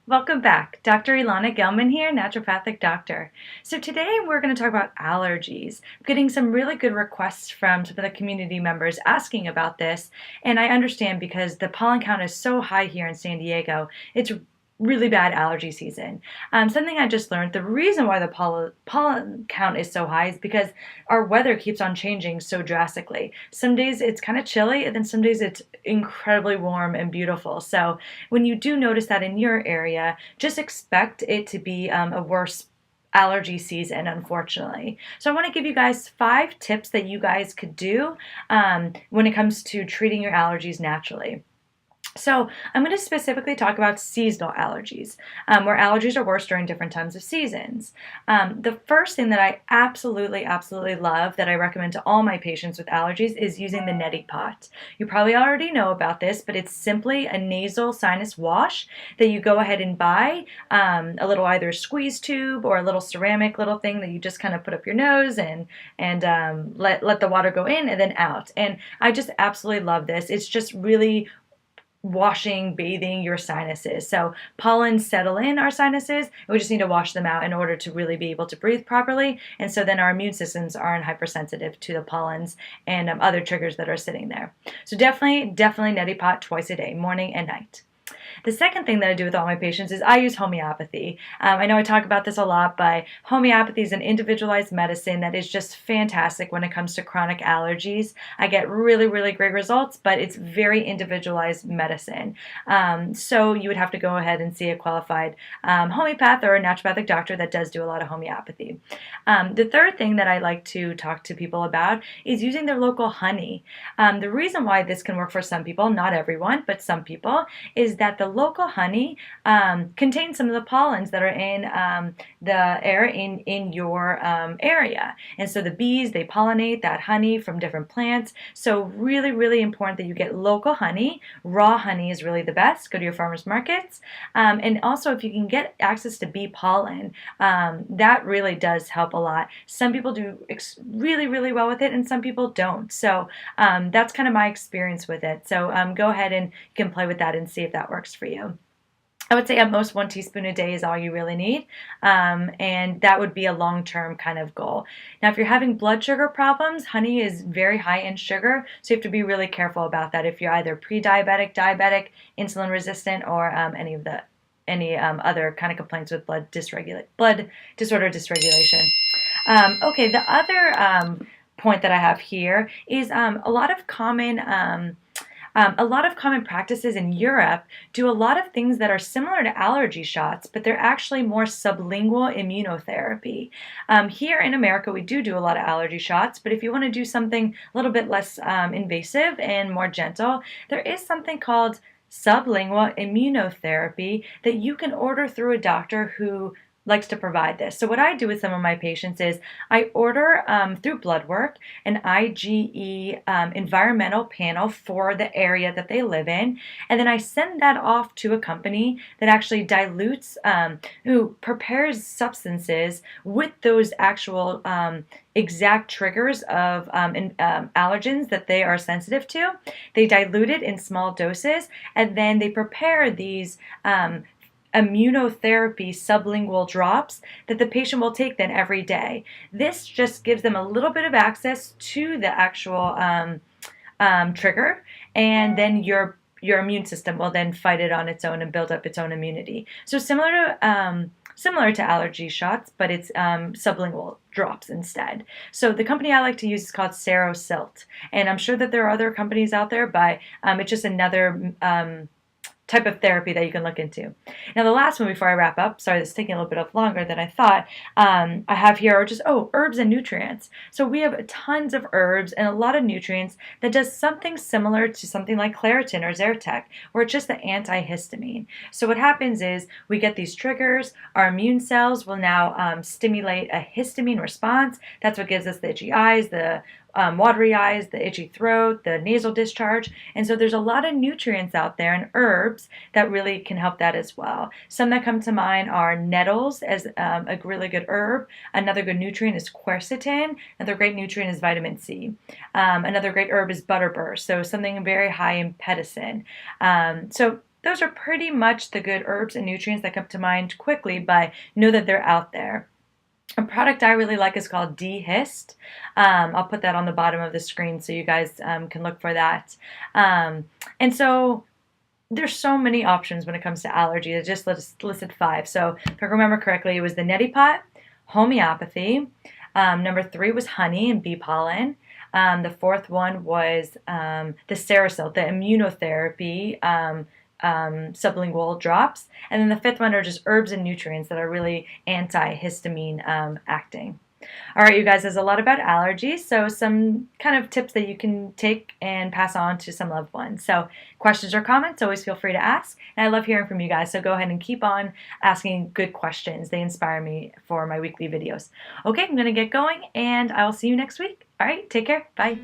Welcome back. Dr. Ilana Gelman here, naturopathic doctor. So today we're going to talk about allergies. I'm getting some really good requests from some of the community members asking about this, and I understand because the pollen count is so high here in San Diego. It's really bad allergy season. Something I just learned, the reason why the pollen count is so high is because our weather keeps on changing so drastically. Some days it's kind of chilly, and then some days it's incredibly warm and beautiful. So when you do notice that in your area, just expect it to be a worse allergy season, unfortunately. So I want to give you guys 5 tips that you guys could do when it comes to treating your allergies naturally. So I'm going to specifically talk about seasonal allergies, where allergies are worse during different times of seasons. The first thing that I absolutely love that I recommend to all my patients with allergies is using the Neti Pot. You probably already know about this, but it's simply a nasal sinus wash that you go ahead and buy, a little either squeeze tube or a little ceramic little thing that you just kind of put up your nose and let the water go in and then out. And I just absolutely love this. It's just really bathing your sinuses. So pollens settle in our sinuses, and we just need to wash them out in order to really be able to breathe properly. And so then our immune systems aren't hypersensitive to the pollens and other triggers that are sitting there. So definitely Neti Pot twice a day, morning and night. The second thing that I do with all my patients is I use homeopathy. I know I talk about this a lot, but homeopathy is an individualized medicine that is just fantastic when it comes to chronic allergies. I get really great results, but it's very individualized medicine. So you would have to go ahead and see a qualified homeopath or a naturopathic doctor that does do a lot of homeopathy. The third thing that I like to talk to people about is using their local honey. The reason why this can work for some people, not everyone, but some people, is that the local honey contains some of the pollens that are in the air in your area. And so the bees, they pollinate that honey from different plants. So really important that you get local honey. Raw honey is really the best. Go to your farmers markets. And also if you can get access to bee pollen, that really does help a lot. Some people do really well with it and some people don't. So that's kind of my experience with it. So go ahead and you can play with that and see if that works for you. I would say at most 1 teaspoon a day is all you really need, and that would be a long-term kind of goal. Now, if you're having blood sugar problems, honey is very high in sugar, so you have to be really careful about that if you're either pre-diabetic, diabetic, insulin resistant, or any other kind of complaints with blood disorder dysregulation. Okay, the other point that I have here is a lot of common practices in Europe do a lot of things that are similar to allergy shots, but they're actually more sublingual immunotherapy. Here in America, we do a lot of allergy shots, but if you want to do something a little bit less invasive and more gentle, there is something called sublingual immunotherapy that you can order through a doctor who likes to provide this. So what I do with some of my patients is I order through blood work an IgE environmental panel for the area that they live in, and then I send that off to a company that actually dilutes, who prepares substances with those actual exact triggers of allergens that they are sensitive to. They dilute it in small doses, and then they prepare these immunotherapy sublingual drops that the patient will take then every day. This just gives them a little bit of access to the actual trigger, and then your immune system will then fight it on its own and build up its own immunity. So similar to allergy shots, but it's sublingual drops instead. So the company I like to use is called Silt, and I'm sure that there are other companies out there, but it's just another type of therapy that you can look into. Now the last one before I wrap up, sorry this is taking a little bit of longer than I thought, I have here are just, herbs and nutrients. So we have tons of herbs and a lot of nutrients that does something similar to something like Claritin or Zyrtec, where it's just the antihistamine. So what happens is we get these triggers, our immune cells will now stimulate a histamine response. That's what gives us the itchy eyes, the watery eyes, the itchy throat, the nasal discharge. And so there's a lot of nutrients out there and herbs that really can help that as well. Some that come to mind are nettles as a really good herb. Another good nutrient is quercetin. Another great nutrient is vitamin C. Another great herb is butterbur, so something very high in pepsin. So those are pretty much the good herbs and nutrients that come to mind quickly, but know that they're out there. A product I really like is called D-Hist. I'll put that on the bottom of the screen so you guys can look for that. And so there's so many options when it comes to allergies. I just listed 5. So if I remember correctly, it was the Neti Pot, homeopathy. Number 3 was honey and bee pollen. The 4th one was the Cerisil, the immunotherapy sublingual drops. And then the 5th one are just herbs and nutrients that are really antihistamine acting. All right, you guys, there's a lot about allergies, so some kind of tips that you can take and pass on to some loved ones. So questions or comments, always feel free to ask. And I love hearing from you guys, so go ahead and keep on asking good questions. They inspire me for my weekly videos. Okay, I'm going to get going, and I will see you next week. All right, take care. Bye.